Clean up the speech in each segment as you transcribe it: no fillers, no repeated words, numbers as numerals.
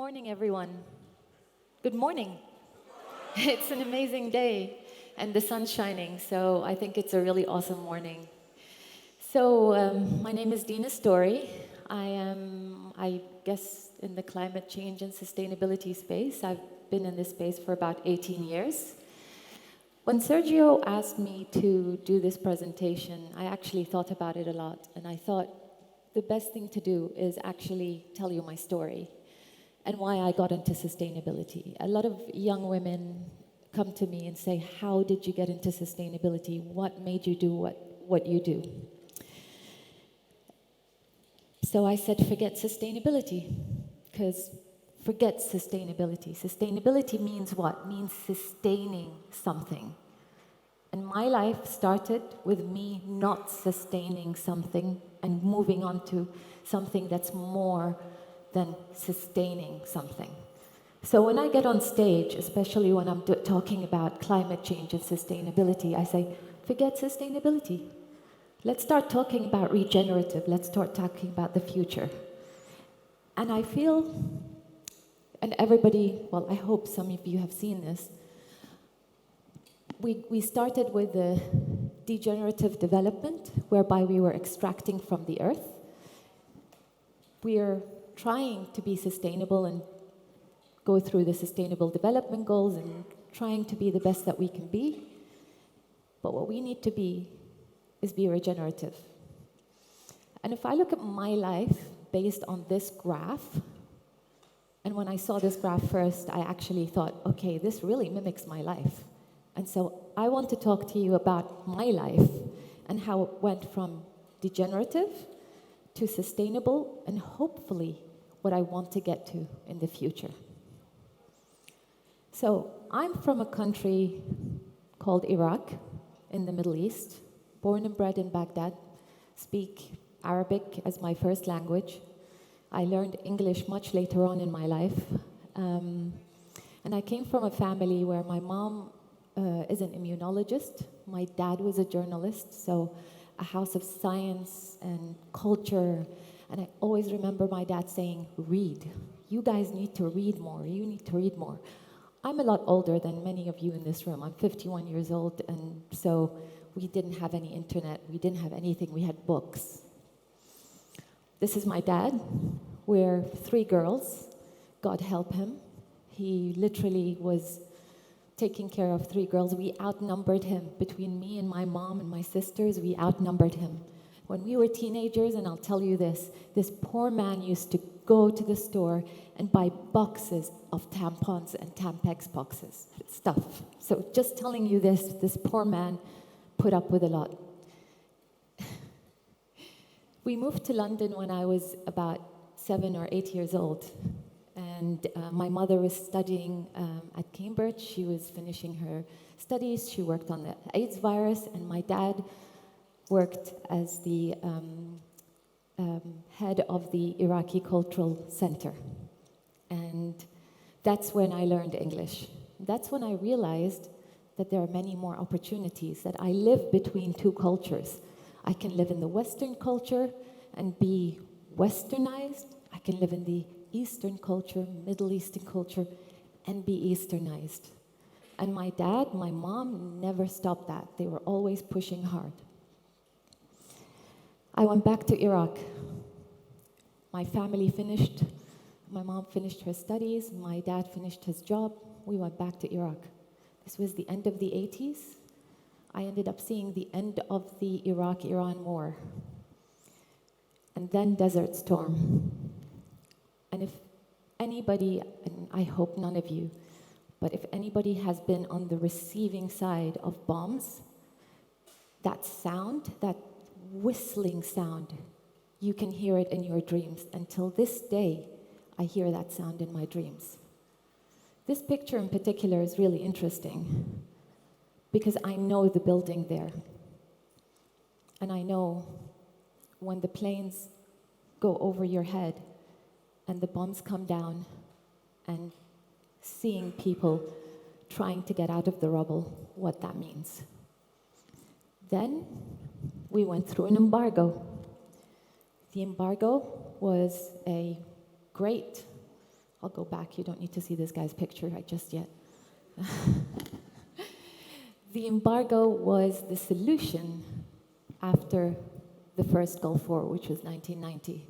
morning, everyone. Good morning. It's an amazing day, and the sun's shining, so I think it's a really awesome morning. My name is Dina Storey. I guess, in the climate change and sustainability space. I've been in this space for about 18 years. When Sergio asked me to do this presentation, I actually thought about it a lot, and I thought the best thing to do is actually tell you my story and why I got into sustainability. A lot of young women come to me and say, how did you get into sustainability? What made you do what you do? So I said, forget sustainability, because forget sustainability. Sustainability means what? Means sustaining something. And my life started with me not sustaining something and moving on to something that's more than sustaining something. So when I get on stage, especially when I'm talking about climate change and sustainability, I say, forget sustainability. Let's start talking about regenerative. Let's start talking about the future. And I feel, and everybody, well, I hope some of you have seen this, we started with the degenerative development, whereby we were extracting from the earth. We are trying to be sustainable and go through the sustainable development goals and trying to be the best that we can be. But what we need to be is be regenerative. And if I look at my life based on this graph, and when I saw this graph first, I actually thought, okay, this really mimics my life. And so I want to talk to you about my life and how it went from degenerative to sustainable, and hopefully what I want to get to in the future. So I'm from a country called Iraq in the Middle East, born and bred in Baghdad, speak Arabic as my first language. I learned English much later on in my life. And I came from a family where my mom is an immunologist. My dad was a journalist, so a house of science and culture. And I always remember my dad saying, read. You guys need to read more. You need to read more. I'm a lot older than many of you in this room. I'm 51 years old, and so we didn't have any internet. We didn't have anything. We had books. This is my dad. We're 3 girls. God help him. He literally was taking care of 3 girls. We outnumbered him. Between me and my mom and my sisters, we outnumbered him. When we were teenagers, and I'll tell you this poor man used to go to the store and buy boxes of tampons and Tampax boxes, stuff. So just telling you this poor man put up with a lot. We moved to London when I was about 7 or 8 years old. And my mother was studying at Cambridge. She was finishing her studies. She worked on the AIDS virus, and my dad worked as the head of the Iraqi Cultural Center. And that's when I learned English. That's when I realized that there are many more opportunities, that I live between 2 cultures. I can live in the Western culture and be Westernized. I can live in the Eastern culture, Middle Eastern culture, and be Easternized. And my dad, my mom never stopped that. They were always pushing hard. I went back to Iraq. My family finished. My mom finished her studies. My dad finished his job. We went back to Iraq. This was the end of the 80s. I ended up seeing the end of the Iraq-Iran war. And then Desert Storm. And if anybody, and I hope none of you, but if anybody has been on the receiving side of bombs, that sound, that whistling sound, you can hear it in your dreams. Until this day, I hear that sound in my dreams. This picture in particular is really interesting because I know the building there. And I know when the planes go over your head and the bombs come down, and seeing people trying to get out of the rubble, what that means. Then we went through an embargo. The embargo was a great I'll go back. You don't need to see this guy's picture right just yet. The embargo was the solution after the first Gulf War, which was 1990.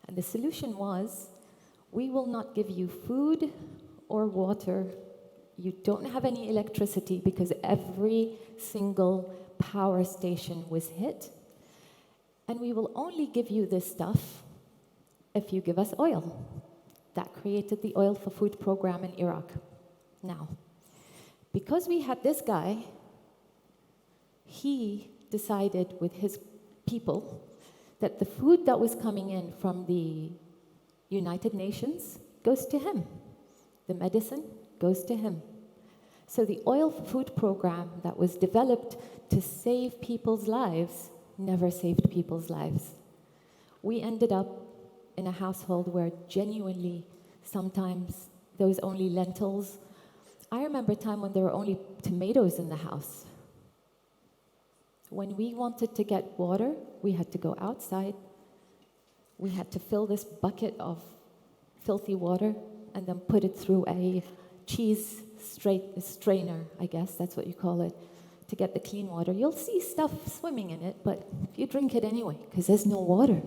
And the solution was, we will not give you food or water. You don't have any electricity because every single power station was hit. And we will only give you this stuff if you give us oil. That created the Oil for Food program in Iraq. Now, because we had this guy, he decided with his people that the food that was coming in from the United Nations goes to him. The medicine goes to him. So the Oil for Food program that was developed to save people's lives never saved people's lives. We ended up in a household where genuinely sometimes there was only lentils. I remember a time when there were only tomatoes in the house. When we wanted to get water, we had to go outside. We had to fill this bucket of filthy water and then put it through a cheese strainer, I guess that's what you call it, to get the clean water. You'll see stuff swimming in it, but you drink it anyway because there's no water.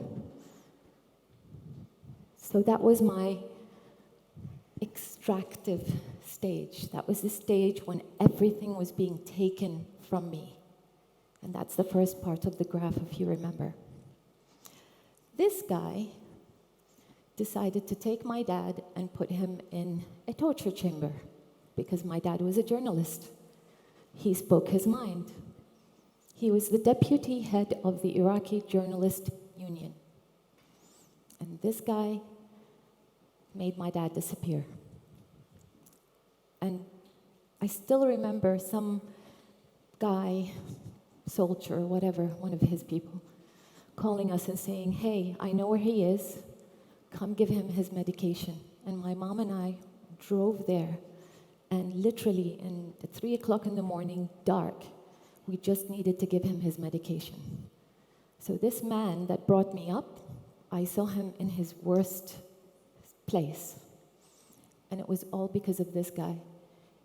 So that was my extractive stage. That was the stage when everything was being taken from me. And that's the first part of the graph, if you remember. This guy decided to take my dad and put him in a torture chamber because my dad was a journalist. He spoke his mind. He was the deputy head of the Iraqi Journalist Union. And this guy made my dad disappear. And I still remember some guy, soldier, whatever, one of his people, calling us and saying, hey, I know where he is. Come give him his medication. And my mom and I drove there. And literally, at 3 o'clock in the morning, dark, we just needed to give him his medication. So this man that brought me up, I saw him in his worst place. And it was all because of this guy.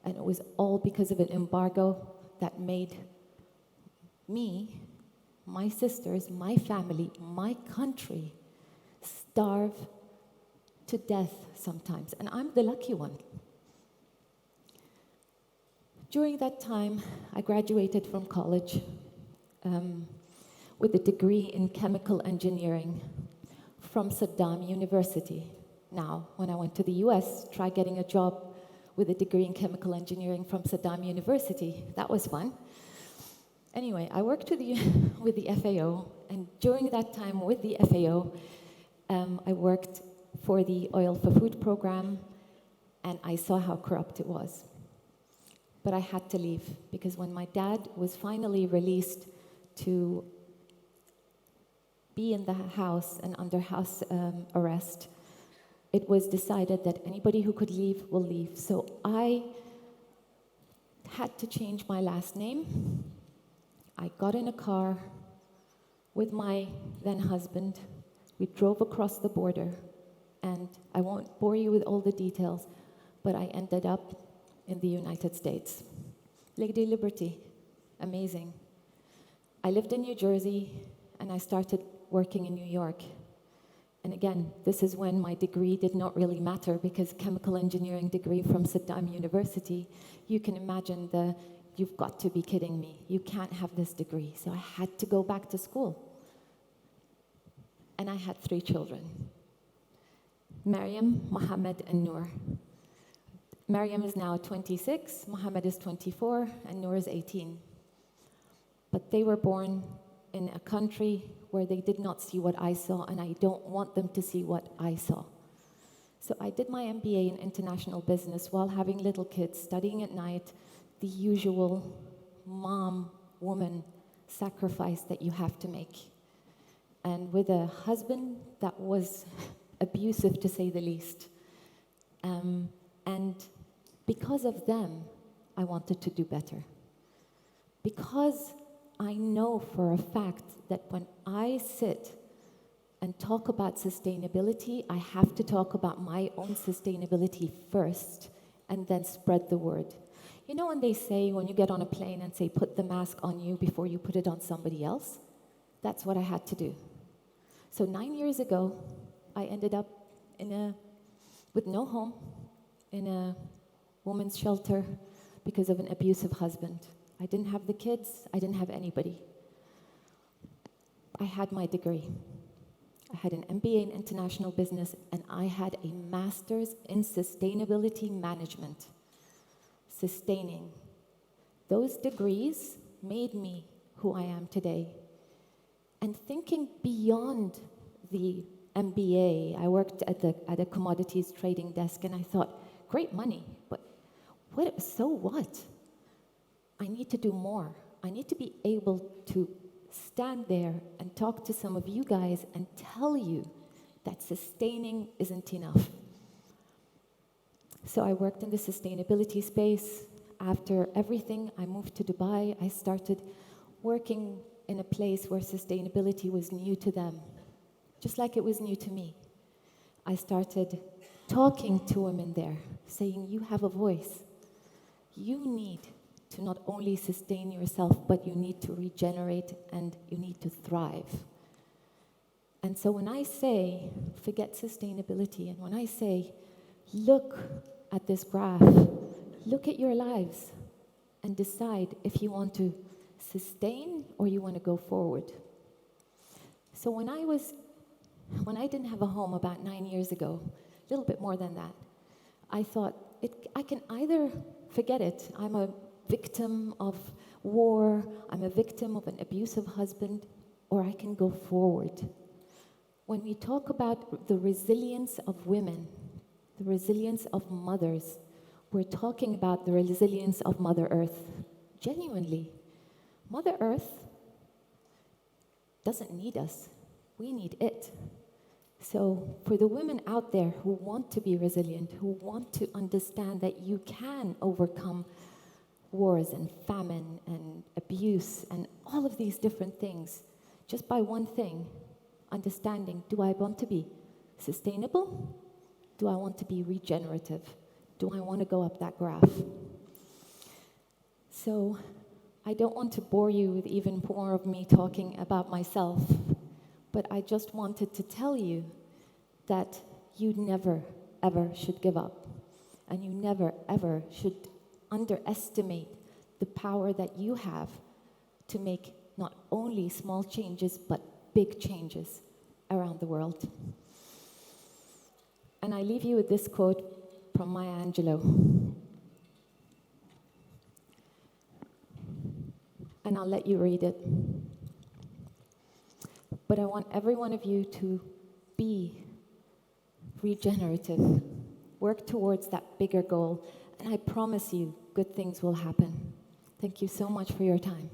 And it was all because of an embargo that made me, my sisters, my family, my country starve to death sometimes. And I'm the lucky one. During that time, I graduated from college with a degree in chemical engineering from Saddam University. Now, when I went to the US, try getting a job with a degree in chemical engineering from Saddam University. That was fun. Anyway, I worked with the FAO, and during that time with the FAO, I worked for the Oil for Food program, and I saw how corrupt it was. But I had to leave, because when my dad was finally released to be in the house and under house arrest, it was decided that anybody who could leave will leave. So I had to change my last name. I got in a car with my then husband. We drove across the border, and I won't bore you with all the details, but I ended up in the United States. Lady Liberty, amazing. I lived in New Jersey, and I started working in New York. And again, this is when my degree did not really matter, because chemical engineering degree from Saddam University, you can imagine you've got to be kidding me. You can't have this degree. So I had to go back to school. And I had 3 children, Maryam, Mohammed, and Noor. Maryam is now 26, Mohammed is 24, and Noor is 18. But they were born in a country where they did not see what I saw, and I don't want them to see what I saw. So I did my MBA in international business while having little kids, studying at night, the usual mom, woman sacrifice that you have to make. And with a husband that was abusive, to say the least. And because of them, I wanted to do better. Because I know for a fact that when I sit and talk about sustainability, I have to talk about my own sustainability first and then spread the word. You know when they say, when you get on a plane and say, put the mask on you before you put it on somebody else? That's what I had to do. So 9 years ago, I ended up with no home, in a woman's shelter because of an abusive husband. I didn't have the kids, I didn't have anybody. I had my degree. I had an MBA in international business, and I had a master's in sustainability management. Sustaining. Those degrees made me who I am today. And thinking beyond the MBA, I worked at a commodities trading desk, and I thought, great money, but so what? I need to do more. I need to be able to stand there and talk to some of you guys and tell you that sustaining isn't enough. So I worked in the sustainability space. After everything, I moved to Dubai. I started working in a place where sustainability was new to them, just like it was new to me. I started talking to women there, saying, you have a voice. You need to not only sustain yourself, but you need to regenerate and you need to thrive. And so when I say, forget sustainability, and when I say, look at this graph, look at your lives and decide if you want to sustain or you want to go forward. So when I didn't have a home about 9 years ago, a little bit more than that, I thought, I can either forget it. I'm a victim of war, I'm a victim of an abusive husband, or I can go forward. When we talk about the resilience of women, the resilience of mothers, we're talking about the resilience of Mother Earth. Genuinely. Mother Earth doesn't need us. We need it. So for the women out there who want to be resilient, who want to understand that you can overcome wars and famine and abuse and all of these different things, just by one thing, understanding, do I want to be sustainable? Do I want to be regenerative? Do I want to go up that graph? So I don't want to bore you with even more of me talking about myself, but I just wanted to tell you that you never, ever should give up. And you never, ever should underestimate the power that you have to make not only small changes, but big changes around the world. And I leave you with this quote from Maya Angelou. And I'll let you read it. But I want every one of you to be regenerative. Work towards that bigger goal. And I promise you, good things will happen. Thank you so much for your time.